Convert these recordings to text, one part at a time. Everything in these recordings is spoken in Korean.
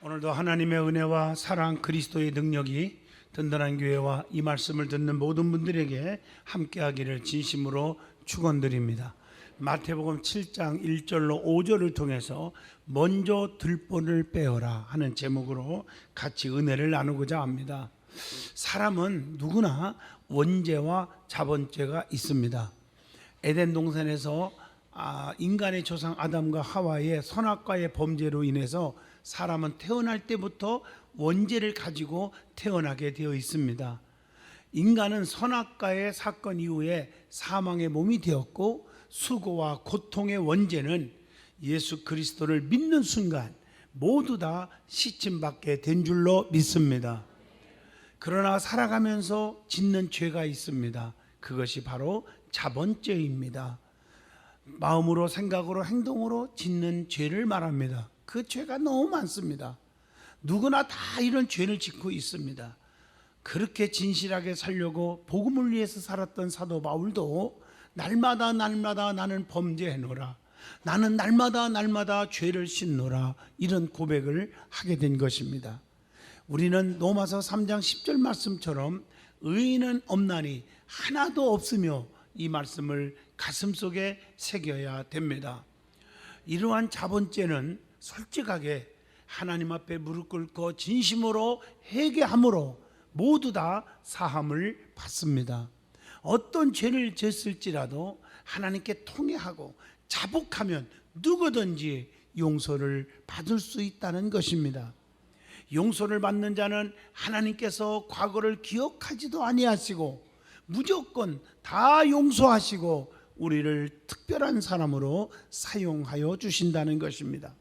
오늘도 하나님의 은혜와 사랑 그리스도의 능력이 든든한 교회와 이 말씀을 듣는 모든 분들에게 함께하기를 진심으로 축원드립니다. 마태복음 7장 1절로 5절을 통해서 먼저 들보를 빼어라 하는 제목으로 같이 은혜를 나누고자 합니다. 사람은 누구나 원죄와 자본죄가 있습니다. 에덴 동산에서 인간의 조상 아담과 하와의 선악과의 범죄로 인해서 사람은 태어날 때부터 원죄를 가지고 태어나게 되어 있습니다. 인간은 선악과의 사건 이후에 사망의 몸이 되었고, 수고와 고통의 원죄는 예수 그리스도를 믿는 순간 모두 다 시침받게 된 줄로 믿습니다. 그러나 살아가면서 짓는 죄가 있습니다. 그것이 바로 자본죄입니다. 마음으로, 생각으로, 행동으로 짓는 죄를 말합니다. 그 죄가 너무 많습니다. 누구나 다 이런 죄를 짓고 있습니다. 그렇게 진실하게 살려고 복음을 위해서 살았던 사도 바울도 날마다 나는 범죄해노라, 나는 날마다 죄를 씻노라, 이런 고백을 하게 된 것입니다. 우리는 로마서 3장 10절 말씀처럼 의인은 없나니 하나도 없으며 이 말씀을 가슴속에 새겨야 됩니다. 이러한 자본죄는 솔직하게 하나님 앞에 무릎 꿇고 진심으로 회개함으로 모두 다 사함을 받습니다. 어떤 죄를 졌을지라도 하나님께 통회하고 자복하면 누구든지 용서를 받을 수 있다는 것입니다. 용서를 받는 자는 하나님께서 과거를 기억하지도 아니하시고 무조건 다 용서하시고 우리를 특별한 사람으로 사용하여 주신다는 것입니다.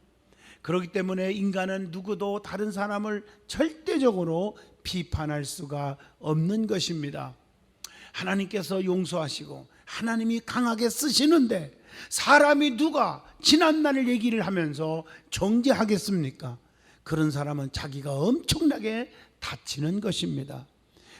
그렇기 때문에 인간은 누구도 다른 사람을 절대적으로 비판할 수가 없는 것입니다. 하나님께서 용서하시고 하나님이 강하게 쓰시는데 사람이 누가 지난날을 얘기를 하면서 정죄하겠습니까? 그런 사람은 자기가 엄청나게 다치는 것입니다.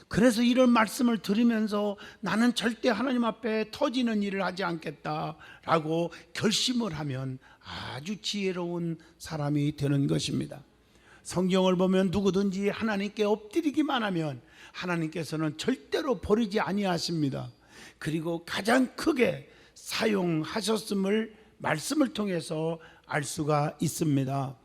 그래서 이런 말씀을 들으면서 나는 절대 하나님 앞에 터지는 일을 하지 않겠다라고 결심을 하면 아주 지혜로운 사람이 되는 것입니다. 성경을 보면 누구든지 하나님께 엎드리기만 하면 하나님께서는 절대로 버리지 아니하십니다. 그리고 가장 크게 사용하셨음을 말씀을 통해서 알 수가 있습니다.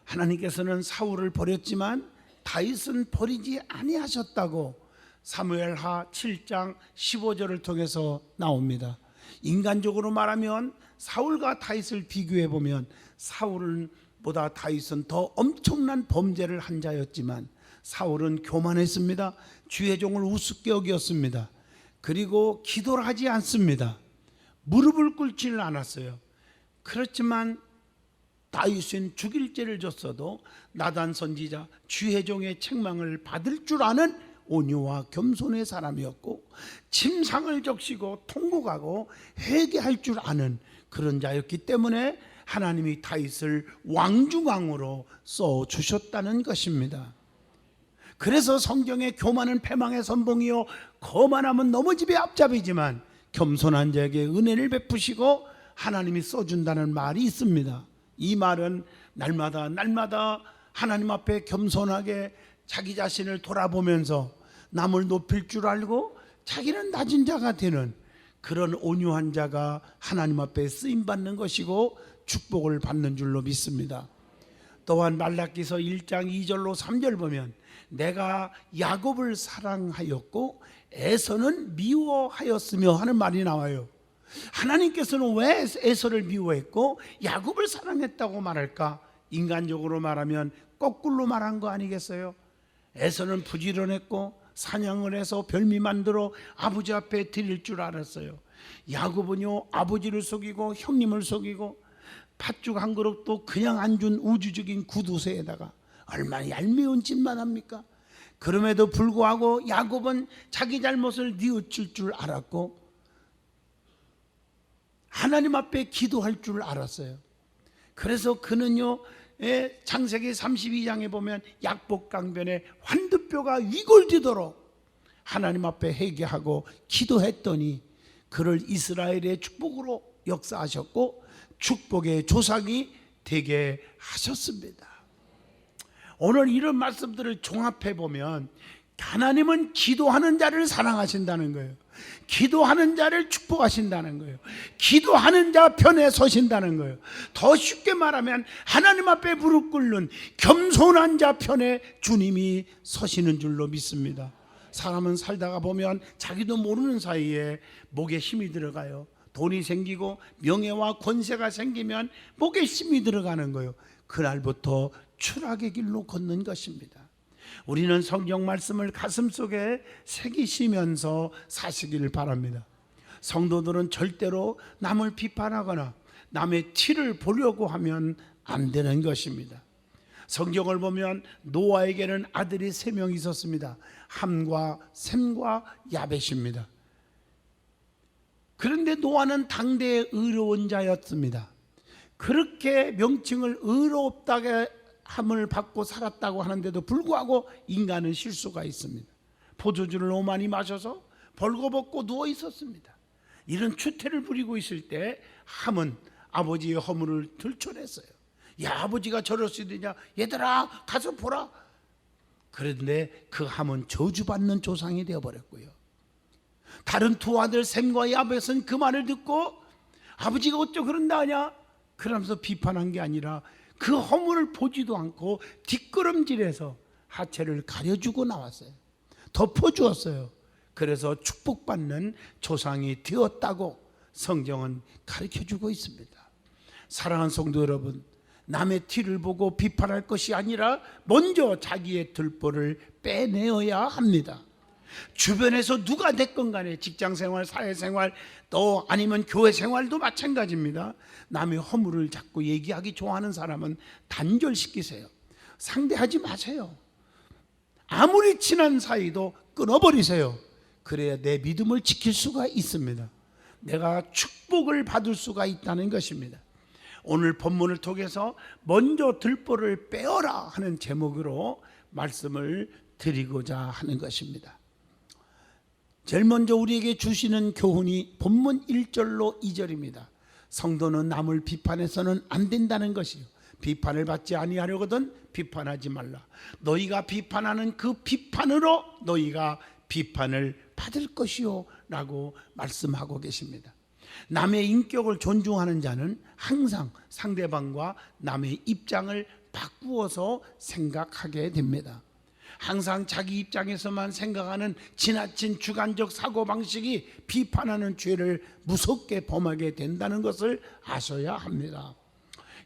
하나님께서는 사울을 버렸지만 다윗은 버리지 아니하셨다고 사무엘하 7장 15절을 통해서 나옵니다. 인간적으로 말하면 사울과 다윗을 비교해 보면 사울보다 다윗은 더 엄청난 범죄를 한 자였지만 사울은 교만했습니다. 주의 종을 우습게 여겼습니다. 그리고 기도를 하지 않습니다. 무릎을 꿇지를 않았어요. 그렇지만 다윗은 죽일 죄를 졌어도 나단 선지자 주의 종의 책망을 받을 줄 아는 온유와 겸손의 사람이었고, 침상을 적시고 통곡하고 회개할 줄 아는 그런 자였기 때문에 하나님이 다윗을 왕중왕으로 써주셨다는 것입니다. 그래서 성경에 교만은 패망의 선봉이요 거만함은 넘어집의 앞잡이지만 겸손한 자에게 은혜를 베푸시고 하나님이 써준다는 말이 있습니다. 이 말은 날마다 하나님 앞에 겸손하게 자기 자신을 돌아보면서 남을 높일 줄 알고 자기는 낮은 자가 되는 그런 온유한 자가 하나님 앞에 쓰임받는 것이고 축복을 받는 줄로 믿습니다. 또한 말라기서 1장 2절로 3절 보면 내가 야곱을 사랑하였고 에서는 미워하였으며 하는 말이 나와요. 하나님께서는 왜 에서를 미워했고 야곱을 사랑했다고 말할까? 인간적으로 말하면 거꾸로 말한 거 아니겠어요? 에서는 부지런했고 사냥을 해서 별미 만들어 아버지 앞에 드릴 줄 알았어요. 야곱은요 아버지를 속이고 형님을 속이고 팥죽 한 그릇도 그냥 안 준 우주적인 구두쇠에다가 얼마나 얄미운 짓만 합니까? 그럼에도 불구하고 야곱은 자기 잘못을 뉘우칠 줄 알았고 하나님 앞에 기도할 줄 알았어요. 그래서 그는요 창세기 32장에 보면 약복강변에 환두뼈가 위골되도록 하나님 앞에 회개하고 기도했더니 그를 이스라엘의 축복으로 역사하셨고 축복의 조상이 되게 하셨습니다. 오늘 이런 말씀들을 종합해 보면 하나님은 기도하는 자를 사랑하신다는 거예요. 기도하는 자를 축복하신다는 거예요. 기도하는 자 편에 서신다는 거예요. 더 쉽게 말하면 하나님 앞에 무릎 꿇는 겸손한 자 편에 주님이 서시는 줄로 믿습니다. 사람은 살다가 보면 자기도 모르는 사이에 목에 힘이 들어가요. 돈이 생기고 명예와 권세가 생기면 목에 힘이 들어가는 거예요. 그날부터 추락의 길로 걷는 것입니다. 우리는 성경 말씀을 가슴속에 새기시면서 사시기를 바랍니다. 성도들은 절대로 남을 비판하거나 남의 티를 보려고 하면 안 되는 것입니다. 성경을 보면 노아에게는 아들이 3명 있었습니다. 함과 셈과 야벳입니다. 그런데 노아는 당대의 의로운 자였습니다. 그렇게 명칭을 의롭다게 함을 받고 살았다고 하는데도 불구하고 인간은 실수가 있습니다. 포도주를 너무 많이 마셔서 벌거벗고 누워 있었습니다. 이런 추태를 부리고 있을 때 함은 아버지의 허물을 들춰냈어요. 야, 아버지가 저럴 수 있느냐, 얘들아 가서 보라. 그런데 그 함은 저주받는 조상이 되어버렸고요. 다른 두 아들 셈과 야벳은 그 말을 듣고 아버지가 어쩌 그런다 하냐 그러면서 비판한 게 아니라 그 허물을 보지도 않고 뒷걸음질해서 하체를 가려주고 나왔어요. 덮어주었어요. 그래서 축복받는 조상이 되었다고 성경은 가르쳐주고 있습니다. 사랑하는 성도 여러분, 남의 티를 보고 비판할 것이 아니라 먼저 자기의 들보를 빼내어야 합니다. 주변에서 누가 됐건 간에 직장생활, 사회생활, 또 아니면 교회생활도 마찬가지입니다. 남의 허물을 자꾸 얘기하기 좋아하는 사람은 단절시키세요. 상대하지 마세요. 아무리 친한 사이도 끊어버리세요. 그래야 내 믿음을 지킬 수가 있습니다. 내가 축복을 받을 수가 있다는 것입니다. 오늘 본문을 통해서 먼저 들보를 빼어라 하는 제목으로 말씀을 드리고자 하는 것입니다. 제일 먼저 우리에게 주시는 교훈이 본문 1절로 2절입니다. 성도는 남을 비판해서는 안 된다는 것이요, 비판을 받지 아니하려거든 비판하지 말라. 너희가 비판하는 그 비판으로 너희가 비판을 받을 것이요 라고 말씀하고 계십니다. 남의 인격을 존중하는 자는 항상 상대방과 남의 입장을 바꾸어서 생각하게 됩니다. 항상 자기 입장에서만 생각하는 지나친 주관적 사고방식이 비판하는 죄를 무섭게 범하게 된다는 것을 아셔야 합니다.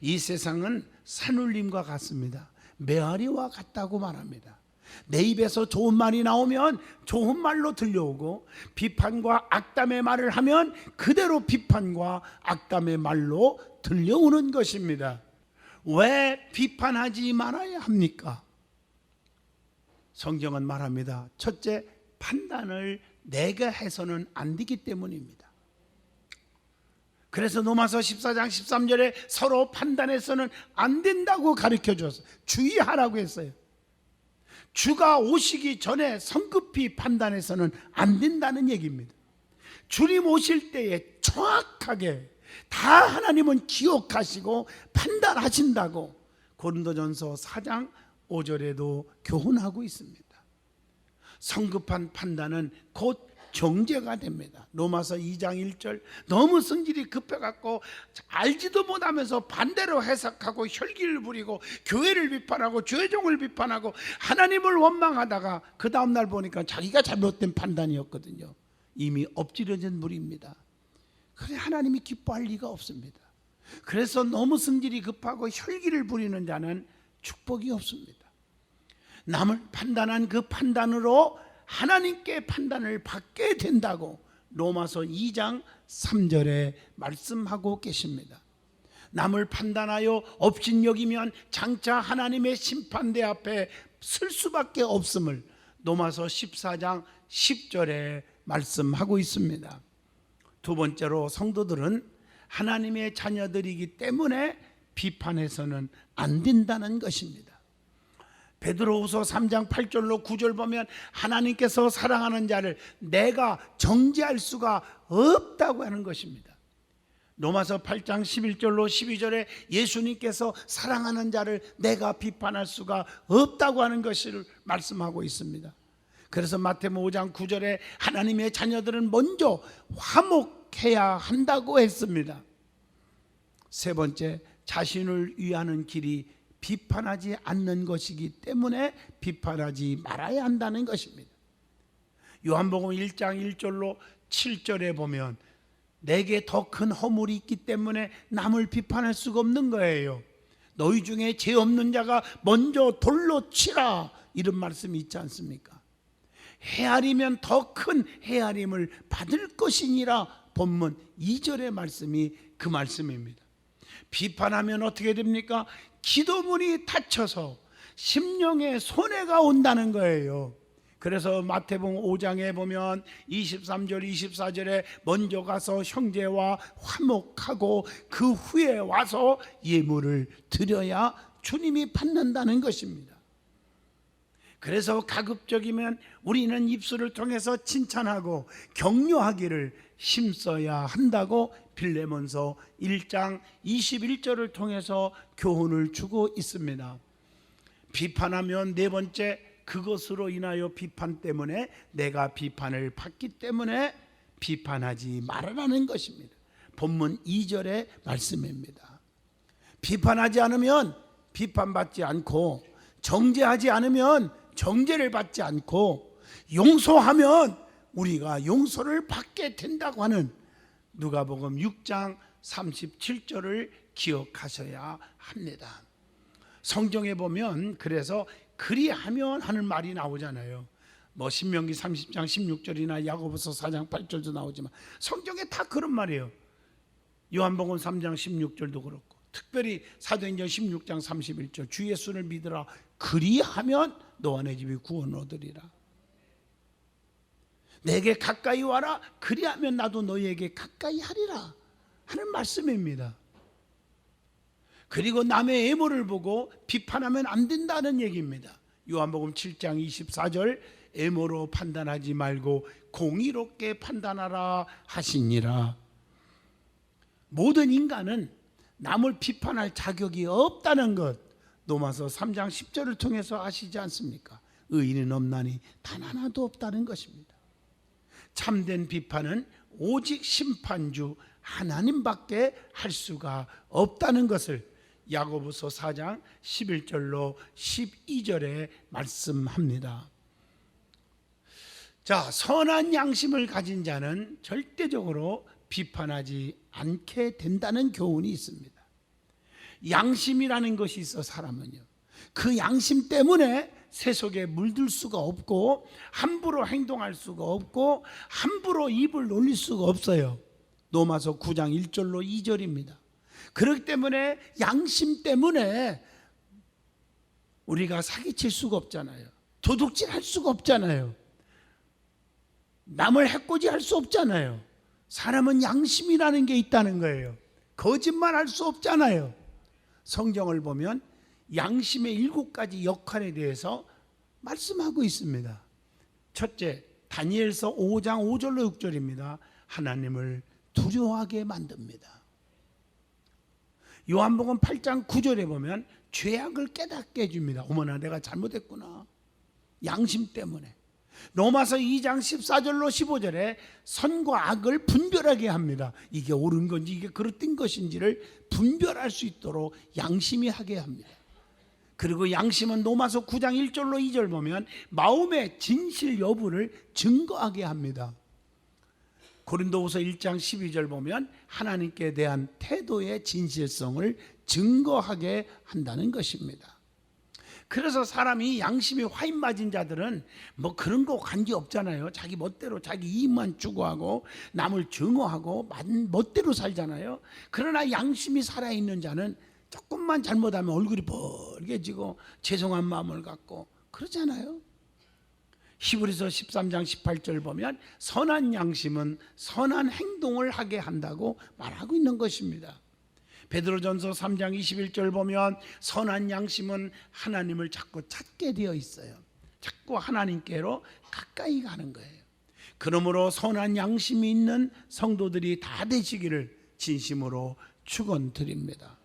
이 세상은 산울림과 같습니다. 메아리와 같다고 말합니다. 내 입에서 좋은 말이 나오면 좋은 말로 들려오고, 비판과 악담의 말을 하면 그대로 비판과 악담의 말로 들려오는 것입니다. 왜 비판하지 말아야 합니까? 성경은 말합니다. 첫째, 판단을 내가 해서는 안 되기 때문입니다. 그래서 로마서 14장 13절에 서로 판단해서는 안 된다고 가르쳐 줬어요. 주의하라고 했어요. 주가 오시기 전에 성급히 판단해서는 안 된다는 얘기입니다. 주님 오실 때에 정확하게 다 하나님은 기억하시고 판단하신다고 고린도전서 4장 5절에도 교훈하고 있습니다. 성급한 판단은 곧 정죄가 됩니다. 로마서 2장 1절, 너무 성질이 급해갖고 알지도 못하면서 반대로 해석하고 혈기를 부리고 교회를 비판하고 교회종을 비판하고 하나님을 원망하다가 그 다음날 보니까 자기가 잘못된 판단이었거든요. 이미 엎질러진 물입니다. 그래 하나님이 기뻐할 리가 없습니다. 그래서 너무 성질이 급하고 혈기를 부리는 자는 축복이 없습니다. 남을 판단한 그 판단으로 하나님께 판단을 받게 된다고 로마서 2장 3절에 말씀하고 계십니다. 남을 판단하여 업신여기면 장차 하나님의 심판대 앞에 설 수밖에 없음을 로마서 14장 10절에 말씀하고 있습니다. 두 번째로, 성도들은 하나님의 자녀들이기 때문에 비판해서는 안 된다는 것입니다. 베드로후서 3장 8절로 9절 보면 하나님께서 사랑하는 자를 내가 정죄할 수가 없다고 하는 것입니다. 로마서 8장 11절로 12절에 예수님께서 사랑하는 자를 내가 비판할 수가 없다고 하는 것을 말씀하고 있습니다. 그래서 마태복음 5장 9절에 하나님의 자녀들은 먼저 화목해야 한다고 했습니다. 세 번째, 자신을 위하는 길이 비판하지 않는 것이기 때문에 비판하지 말아야 한다는 것입니다. 요한복음 1장 1절로 7절에 보면 내게 더 큰 허물이 있기 때문에 남을 비판할 수가 없는 거예요. 너희 중에 죄 없는 자가 먼저 돌로 치라, 이런 말씀이 있지 않습니까? 헤아리면 더 큰 헤아림을 받을 것이니라, 본문 2절의 말씀이 그 말씀입니다. 비판하면 어떻게 됩니까? 기도문이 닫혀서 심령에 손해가 온다는 거예요. 그래서 마태복음 5장에 보면 23절 24절에 먼저 가서 형제와 화목하고 그 후에 와서 예물을 드려야 주님이 받는다는 것입니다. 그래서 가급적이면 우리는 입술을 통해서 칭찬하고 격려하기를 힘써야 한다고 빌레몬서 1장 21절을 통해서 교훈을 주고 있습니다. 비판하면 네 번째, 그것으로 인하여 비판 때문에 내가 비판을 받기 때문에 비판하지 말아라는 것입니다. 본문 2절의 말씀입니다. 비판하지 않으면 비판받지 않고, 정죄하지 않으면 정죄를 받지 않고, 용서하면 우리가 용서를 받게 된다고 하는 누가복음 6장 37절을 기억하셔야 합니다. 성경에 보면 그래서 그리하면 하는 말이 나오잖아요. 뭐 신명기 30장 16절이나 야고보서 4장 8절도 나오지만 성경에 다 그런 말이에요. 요한복음 3장 16절도 그렇고, 특별히 사도행전 16장 31절 주 예수를 믿으라, 그리하면 너와 내 집이 구원 얻으리라. 내게 가까이 와라, 그리하면 나도 너희에게 가까이 하리라 하는 말씀입니다. 그리고 남의 애모를 보고 비판하면 안 된다는 얘기입니다. 요한복음 7장 24절 애모로 판단하지 말고 공의롭게 판단하라 하시니라. 모든 인간은 남을 비판할 자격이 없다는 것, 로마서 3장 10절을 통해서 아시지 않습니까? 의인은 없나니 단 하나도 없다는 것입니다. 참된 비판은 오직 심판주 하나님밖에 할 수가 없다는 것을 야고보서 4장 11절로 12절에 말씀합니다. 자, 선한 양심을 가진 자는 절대적으로 비판하지 않게 된다는 교훈이 있습니다. 양심이라는 것이 있어 사람은요, 그 양심 때문에 세속에 물들 수가 없고 함부로 행동할 수가 없고 함부로 입을 놀릴 수가 없어요. 로마서 9장 1절로 2절입니다. 그렇기 때문에 양심 때문에 우리가 사기칠 수가 없잖아요. 도둑질 할 수가 없잖아요. 남을 해코지 할 수 없잖아요. 사람은 양심이라는 게 있다는 거예요. 거짓말 할 수 없잖아요. 성경을 보면 양심의 7가지 역할에 대해서 말씀하고 있습니다. 첫째, 다니엘서 5장 5절로 6절입니다. 하나님을 두려워하게 만듭니다. 요한복음 8장 9절에 보면 죄악을 깨닫게 해줍니다. 어머나 내가 잘못했구나, 양심 때문에. 로마서 2장 14절로 15절에 선과 악을 분별하게 합니다. 이게 옳은 건지 이게 그릇된 것인지를 분별할 수 있도록 양심이 하게 합니다. 그리고 양심은 로마서 9장 1절로 2절 보면 마음의 진실 여부를 증거하게 합니다. 고린도후서 1장 12절 보면 하나님께 대한 태도의 진실성을 증거하게 한다는 것입니다. 그래서 사람이 양심이 화인 맞은 자들은 뭐 그런 거 관계 없잖아요. 자기 멋대로 자기 이익만 추구하고 남을 증오하고 멋대로 살잖아요. 그러나 양심이 살아있는 자는 조금만 잘못하면 얼굴이 벌개지고 죄송한 마음을 갖고 그러잖아요. 히브리서 13장 18절 보면 선한 양심은 선한 행동을 하게 한다고 말하고 있는 것입니다. 베드로전서 3장 21절 보면 선한 양심은 하나님을 자꾸 찾게 되어 있어요. 자꾸 하나님께로 가까이 가는 거예요. 그러므로 선한 양심이 있는 성도들이 다 되시기를 진심으로 축원드립니다.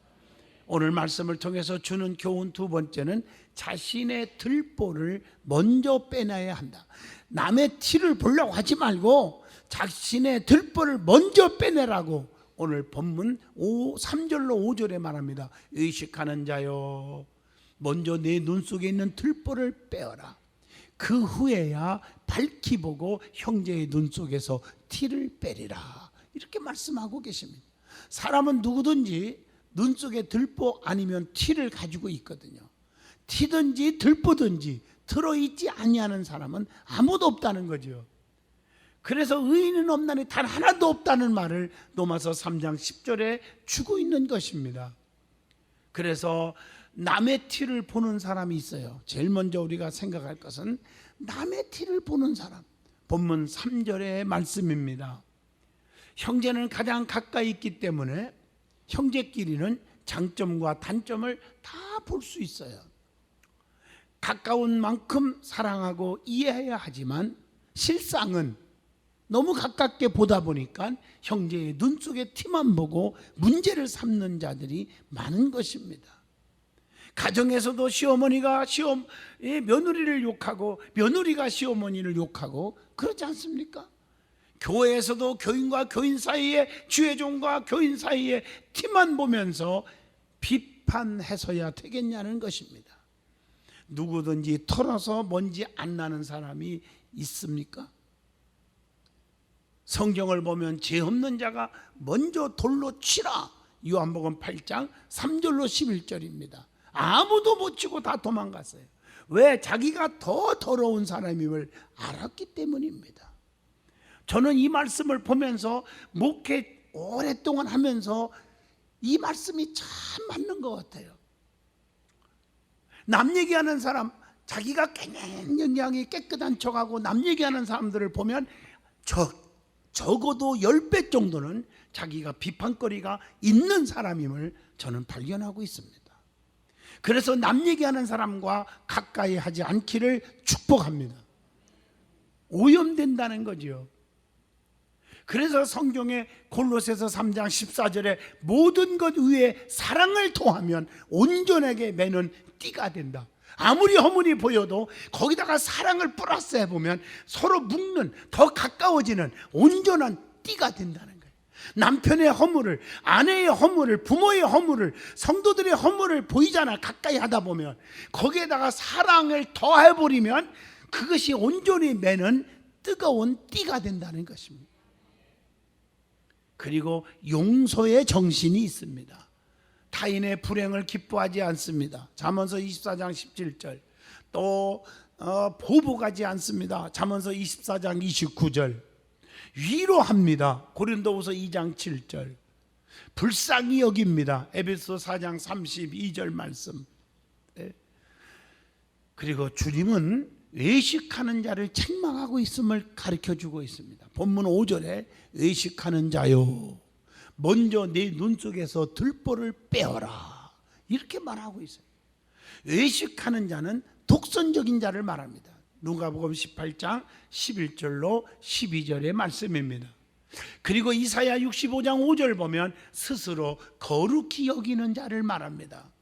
오늘 말씀을 통해서 주는 교훈 두 번째는 자신의 들보를 먼저 빼놔야 한다. 남의 티를 보려고 하지 말고 자신의 들보를 먼저 빼내라고 오늘 본문 3절로 5절에 말합니다. 의식하는 자여, 먼저 내 눈 속에 있는 들보를 빼어라. 그 후에야 밝히 보고 형제의 눈 속에서 티를 빼리라. 이렇게 말씀하고 계십니다. 사람은 누구든지 눈 속에 들보 아니면 티를 가지고 있거든요. 티든지 들보든지 들어있지 아니하는 사람은 아무도 없다는 거죠. 그래서 의인은 없나니 단 하나도 없다는 말을 로마서 3장 10절에 주고 있는 것입니다. 그래서 남의 티를 보는 사람이 있어요. 제일 먼저 우리가 생각할 것은 남의 티를 보는 사람. 본문 3절의 말씀입니다. 형제는 가장 가까이 있기 때문에 형제끼리는 장점과 단점을 다 볼 수 있어요. 가까운 만큼 사랑하고 이해해야 하지만 실상은 너무 가깝게 보다 보니까 형제의 눈 속에 티만 보고 문제를 삼는 자들이 많은 것입니다. 가정에서도 시어머니가 며느리를 욕하고 며느리가 시어머니를 욕하고 그렇지 않습니까? 교회에서도 교인과 교인 사이에, 주의종과 교인 사이에 티만 보면서 비판해서야 되겠냐는 것입니다. 누구든지 털어서 먼지 안 나는 사람이 있습니까? 성경을 보면 죄 없는 자가 먼저 돌로 치라. 요한복음 8장 3절로 11절입니다. 아무도 못 치고 다 도망갔어요. 왜? 자기가 더 더러운 사람임을 알았기 때문입니다. 저는 이 말씀을 보면서 목회 오랫동안 하면서 이 말씀이 참 맞는 것 같아요. 남 얘기하는 사람, 자기가 굉장히 깨끗한 척하고 남 얘기하는 사람들을 보면 적어도 10배 정도는 자기가 비판거리가 있는 사람임을 저는 발견하고 있습니다. 그래서 남 얘기하는 사람과 가까이 하지 않기를 축복합니다. 오염된다는 거죠. 그래서 성경에 골로새서 3장 14절에 모든 것 위에 사랑을 토하면 온전하게 매는 띠가 된다. 아무리 허물이 보여도 거기다가 사랑을 플러스 해보면 서로 묶는, 더 가까워지는 온전한 띠가 된다는 거예요. 남편의 허물을, 아내의 허물을, 부모의 허물을, 성도들의 허물을 보이잖아. 가까이 하다 보면 거기에다가 사랑을 더해버리면 그것이 온전히 매는 뜨거운 띠가 된다는 것입니다. 그리고 용서의 정신이 있습니다. 타인의 불행을 기뻐하지 않습니다. 잠언서 24장 17절. 또 보복하지 않습니다. 잠언서 24장 29절. 위로합니다. 고린도후서 2장 7절. 불쌍히 여깁니다. 에베소 4장 32절 말씀. 그리고 주님은 외식하는 자를 책망하고 있음을 가르쳐주고 있습니다. 본문 5절에 외식하는 자요, 먼저 내 눈 속에서 들보를 빼어라, 이렇게 말하고 있어요. 외식하는 자는 독선적인 자를 말합니다. 누가복음 18장 11절로 12절의 말씀입니다. 그리고 이사야 65장 5절 보면 스스로 거룩히 여기는 자를 말합니다.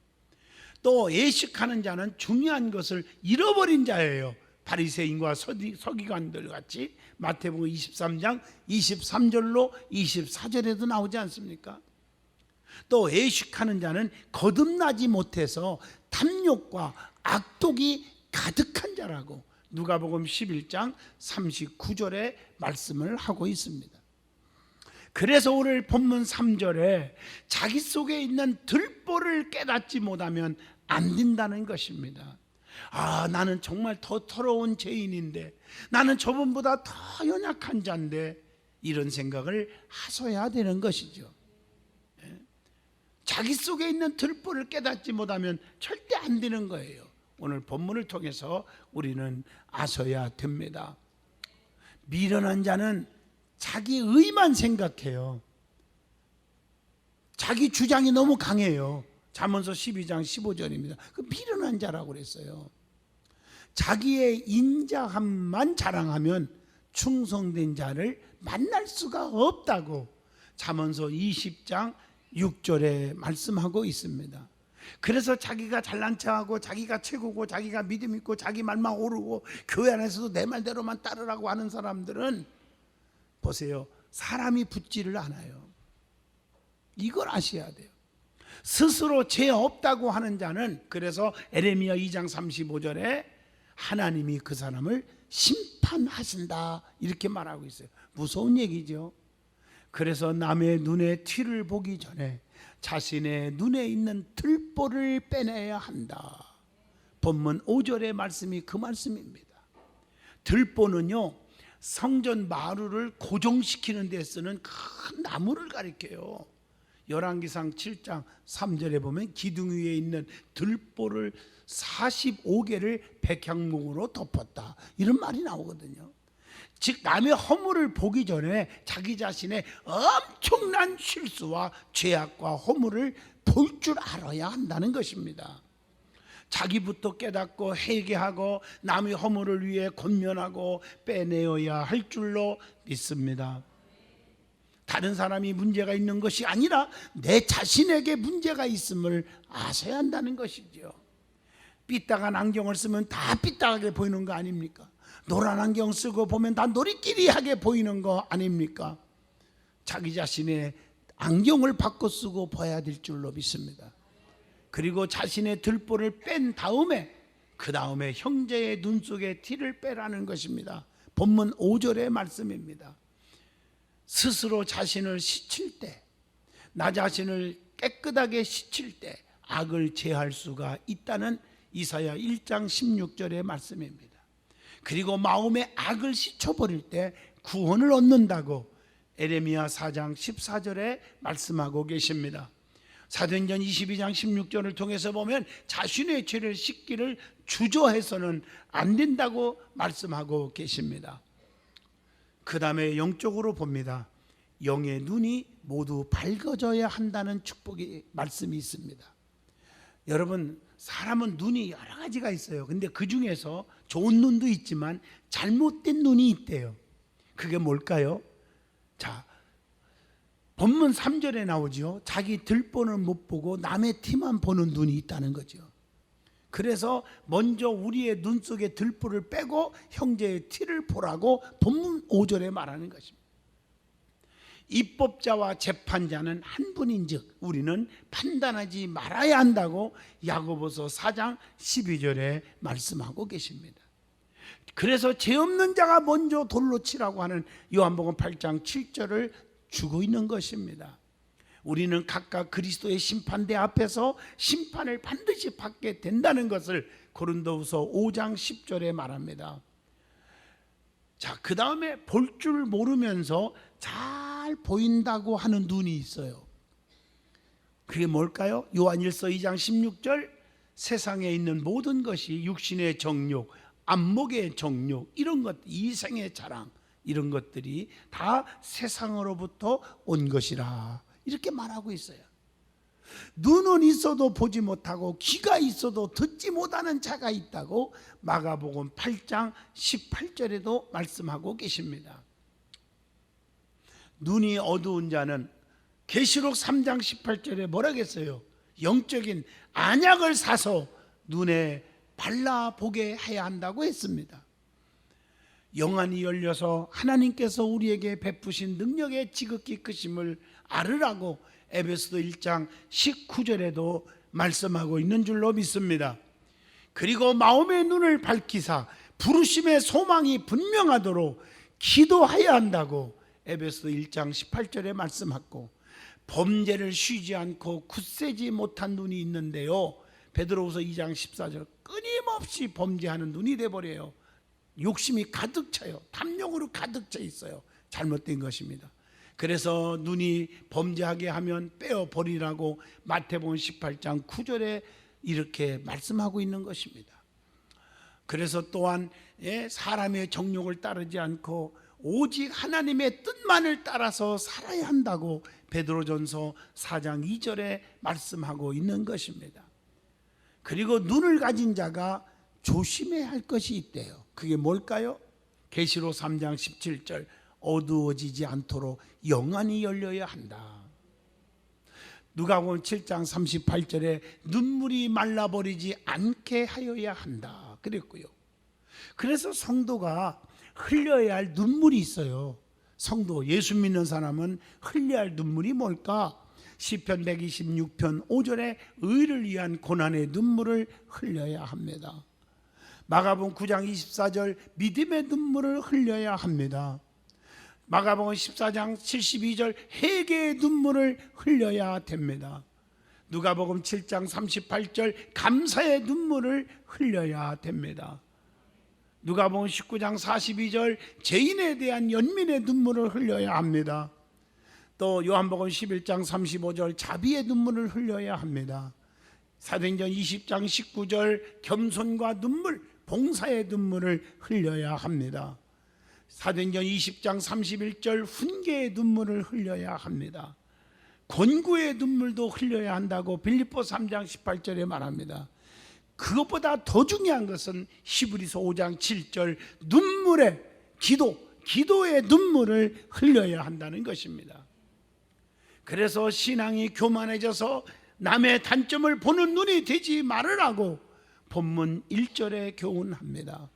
또 외식하는 자는 중요한 것을 잃어버린 자예요. 바리새인과 서기관들 같이 마태복음 23장 23절로 24절에도 나오지 않습니까? 또 외식하는 자는 거듭나지 못해서 탐욕과 악독이 가득한 자라고 누가복음 11장 39절에 말씀을 하고 있습니다. 그래서 오늘 본문 3절에 자기 속에 있는 들보를 깨닫지 못하면 안 된다는 것입니다. 아, 나는 정말 더 더러운 죄인인데, 나는 저분보다 더 연약한 자인데, 이런 생각을 하셔야 되는 것이죠. 자기 속에 있는 들보를 깨닫지 못하면 절대 안 되는 거예요. 오늘 본문을 통해서 우리는 아셔야 됩니다. 미련한 자는 자기 의만 생각해요. 자기 주장이 너무 강해요. 잠언서 12장 15절입니다. 그 미련한 자라고 그랬어요. 자기의 인자함만 자랑하면 충성된 자를 만날 수가 없다고 잠언서 20장 6절에 말씀하고 있습니다. 그래서 자기가 잘난 척하고 자기가 최고고 자기가 믿음 있고 자기 말만 오르고 교회 안에서도 내 말대로만 따르라고 하는 사람들은 보세요, 사람이 붙지를 않아요. 이걸 아셔야 돼요. 스스로 죄 없다고 하는 자는, 그래서 에레미야 2장 35절에 하나님이 그 사람을 심판하신다 이렇게 말하고 있어요. 무서운 얘기죠. 그래서 남의 눈에 티를 보기 전에 자신의 눈에 있는 들보를 빼내야 한다. 본문 5절의 말씀이 그 말씀입니다. 들보는요, 성전 마루를 고정시키는 데 쓰는 큰 나무를 가리켜요. 열왕기상 7장 3절에 보면 기둥 위에 있는 들보를 45개를 백향목으로 덮었다 이런 말이 나오거든요. 즉 남의 허물을 보기 전에 자기 자신의 엄청난 실수와 죄악과 허물을 볼 줄 알아야 한다는 것입니다. 자기부터 깨닫고 회개하고 남의 허물을 위해 권면하고 빼내어야 할 줄로 믿습니다. 다른 사람이 문제가 있는 것이 아니라 내 자신에게 문제가 있음을 아셔야 한다는 것이죠. 삐딱한 안경을 쓰면 다 삐딱하게 보이는 거 아닙니까? 노란 안경 쓰고 보면 다 노리끼리하게 보이는 거 아닙니까? 자기 자신의 안경을 바꿔 쓰고 봐야 될 줄로 믿습니다. 그리고 자신의 들보를 뺀 다음에 그 다음에 형제의 눈 속에 티를 빼라는 것입니다. 본문 5절의 말씀입니다. 스스로 자신을 씻을 때, 나 자신을 깨끗하게 씻을 때 악을 제할 수가 있다는 이사야 1장 16절의 말씀입니다. 그리고 마음의 악을 씻어버릴 때 구원을 얻는다고 에레미야 4장 14절에 말씀하고 계십니다. 사도행전 22장 16절을 통해서 보면 자신의 죄를 씻기를 주저해서는 안 된다고 말씀하고 계십니다. 그 다음에 영적으로 봅니다. 영의 눈이 모두 밝아져야 한다는 축복의 말씀이 있습니다. 여러분, 사람은 눈이 여러 가지가 있어요. 근데 그 중에서 좋은 눈도 있지만 잘못된 눈이 있대요. 그게 뭘까요? 자, 본문 3절에 나오죠. 자기 들보는 못 보고 남의 티만 보는 눈이 있다는 거죠. 그래서 먼저 우리의 눈 속에 들보를 빼고 형제의 티를 보라고 본문 5절에 말하는 것입니다. 입법자와 재판자는 한 분인즉 우리는 판단하지 말아야 한다고 야고보서 4장 12절에 말씀하고 계십니다. 그래서 죄 없는 자가 먼저 돌로 치라고 하는 요한복음 8장 7절을 주고 있는 것입니다. 우리는 각각 그리스도의 심판대 앞에서 심판을 반드시 받게 된다는 것을 고린도후서 5장 10절에 말합니다. 자, 그 다음에 볼 줄 모르면서 잘 보인다고 하는 눈이 있어요. 그게 뭘까요? 요한일서 2장 16절, 세상에 있는 모든 것이 육신의 정욕, 안목의 정욕, 이런 것, 이생의 자랑, 이런 것들이 다 세상으로부터 온 것이라 이렇게 말하고 있어요. 눈은 있어도 보지 못하고 귀가 있어도 듣지 못하는 자가 있다고 마가복음 8장 18절에도 말씀하고 계십니다. 눈이 어두운 자는 계시록 3장 18절에 뭐라겠어요? 영적인 안약을 사서 눈에 발라보게 해야 한다고 했습니다. 영안이 열려서 하나님께서 우리에게 베푸신 능력의 지극히 크심을 알으라고 에베소서 1장 19절에도 말씀하고 있는 줄로 믿습니다. 그리고 마음의 눈을 밝히사 부르심의 소망이 분명하도록 기도해야 한다고 에베소서 1장 18절에 말씀하고, 범죄를 쉬지 않고 굳세지 못한 눈이 있는데요, 베드로후서 2장 14절 끊임없이 범죄하는 눈이 돼버려요. 욕심이 가득 차요. 탐욕으로 가득 차 있어요. 잘못된 것입니다. 그래서 눈이 범죄하게 하면 빼어버리라고 마태복음 18장 9절에 이렇게 말씀하고 있는 것입니다. 그래서 또한 사람의 정욕을 따르지 않고 오직 하나님의 뜻만을 따라서 살아야 한다고 베드로전서 4장 2절에 말씀하고 있는 것입니다. 그리고 눈을 가진 자가 조심해야 할 것이 있대요. 그게 뭘까요? 계시록 3장 17절, 어두워지지 않도록 영안이 열려야 한다. 누가복음 7장 38절에 눈물이 말라버리지 않게 하여야 한다 그랬고요. 그래서 성도가 흘려야 할 눈물이 있어요. 성도, 예수 믿는 사람은 흘려야 할 눈물이 뭘까? 시편 126편 5절에 의를 위한 고난의 눈물을 흘려야 합니다. 마가복음 9장 24절 믿음의 눈물을 흘려야 합니다. 마가복음 14장 72절 회개의 눈물을 흘려야 됩니다. 누가복음 7장 38절 감사의 눈물을 흘려야 됩니다. 누가복음 19장 42절 죄인에 대한 연민의 눈물을 흘려야 합니다. 또 요한복음 11장 35절 자비의 눈물을 흘려야 합니다. 사도행전 20장 19절 겸손과 눈물, 봉사의 눈물을 흘려야 합니다. 사도행전 20장 31절 훈계의 눈물을 흘려야 합니다. 권고의 눈물도 흘려야 한다고 빌립보 3장 18절에 말합니다. 그것보다 더 중요한 것은 히브리서 5장 7절 눈물의 기도의 눈물을 흘려야 한다는 것입니다. 그래서 신앙이 교만해져서 남의 단점을 보는 눈이 되지 말으라고 본문 1절에 교훈합니다.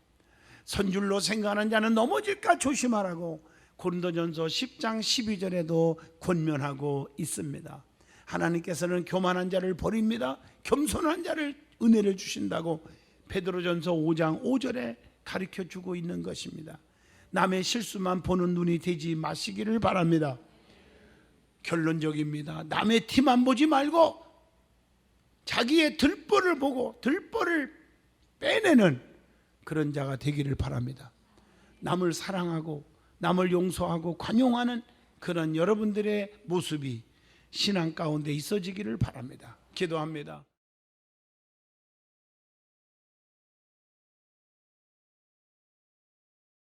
선줄로 생각하는 자는 넘어질까 조심하라고 고린도전서 10장 12절에도 권면하고 있습니다. 하나님께서는 교만한 자를 버립니다. 겸손한 자를 은혜를 주신다고 베드로전서 5장 5절에 가르쳐주고 있는 것입니다. 남의 실수만 보는 눈이 되지 마시기를 바랍니다. 결론적입니다. 남의 티만 보지 말고 자기의 들보를 보고 들보를 빼내는 그런 자가 되기를 바랍니다. 남을 사랑하고 남을 용서하고 관용하는 그런 여러분들의 모습이 신앙 가운데 있어지기를 바랍니다. 기도합니다.